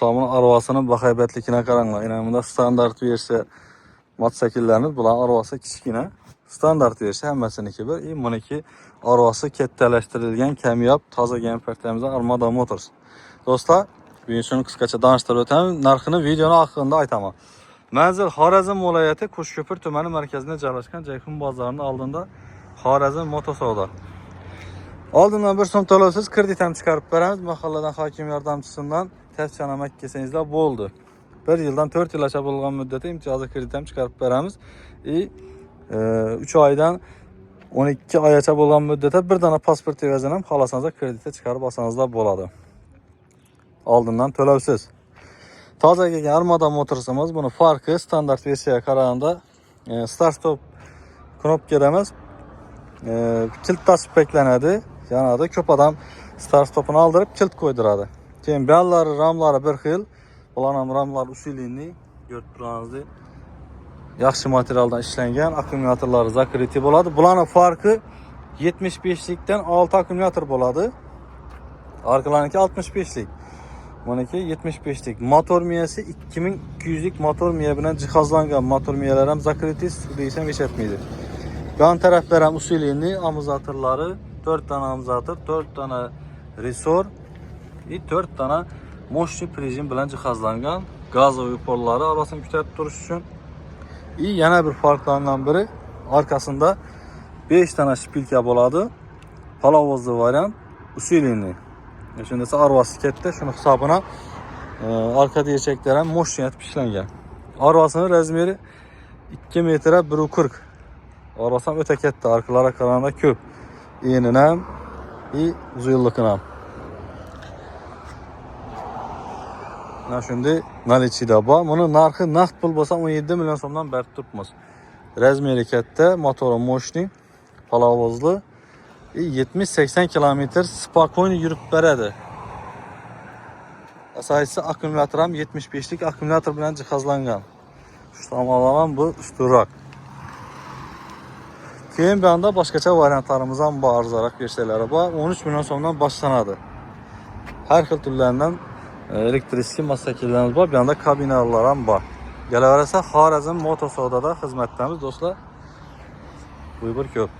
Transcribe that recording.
Bunun arvasının bakaybetlikine karanlar. İnanımda standart versiya motosikilleriniz bulan arvası kichkina. Standart versiya hammasiniki bir. Buniki arvası kattalaştirilgan, kamyob, toza gampertimizdan Armada Motors. Do'stlar, bugun shuni qisqacha tanishtirib o'taman. Narxini videoni oxirida aytaman. Manzil Xorazm viloyati Qo'shko'pir tumani markazida joylashgan Jayxun bozorining oldida Xorazm Motosavdo. Oldindan bir so'm to'lovsiz kredit ham chiqarib beramiz. Mahalladan hokim yordamchisidan tavsiyanomaki kelsangizlar bo'ldi. 1 yildan 4 yilgacha bo'lgan muddatda imtiyozli kredit ham chiqarib beramiz. 3 oydan 12 oygacha bo'lgan muddatda bir dona pasport evazidan ham xohlasangiz kreditga chiqarib olsangizlar bo'ladi. Oldindan to'lovsiz. Toza kelgan Armada Motorsimiz, buni farqi standart versiyaga qaraganda start stop knopkada emas, kilt tasib beklanadi. Yanada ko'p odam start stopini oldirib kilt qo'ydiradi. Keyin bellari, ramlari bir xil. Bular ham ramlar usulini ko'rib turganingizda yaxshi materialdan ishlangan, akkumulyatorlari zakriti bo'ladi. Bularning farqi 75likdan 6 akkumulyator bo'ladi. Arkalarniki 65lik. Buniki 75lik. Motor miyasi 2200lik motor miya bilan jihozlangan. Motor miyalar ham zakriti desam hech etmaydi. Yan taraflar ham usulini, amortizatorlari 4 tane amortizator, 4 tane resor, 4 tane moshni prijim bilan jihozlangan. Gazovoy pollari orasini kuchaytirib turish uchun. Yana bir farqlardan biri arkasında 5 tane şpilka bo'ladi. Palovozli variant usulini. Shunda esa arvasi katta, shuni hisobına arka dirseklar ham moshni etib ishlangan. Arvasining razmeri 2 metre 1.40. Arvasi ham o'ta katta, arkalarga qaraganda ko'p. Enini ham, uzunligini ham. Mana shunday nalichida bor. Buni narxi naqd pul bo'lsa 17 million so'mdan berib turibmiz. Razmeri katta, motori moshni, palovozli, 70-80 kilometr spokойно yurib beradi. Asosiysi akkumulyator ham 75lik akkumulyator bilan jihozlangan. Shu tomondan bu ustunroq. Keyin bu anda boshqacha variantlarimiz ham bor, arzonroq versiyalari bor. 13 million so'mdan boshlanadi. Har xil turlardan elektrik motosikillarimiz bor. Bu anda kabinalar ham bor. Kelaversa Xorazm Motosavdoda xizmatdamiz do'stlar. Buyur ko'p.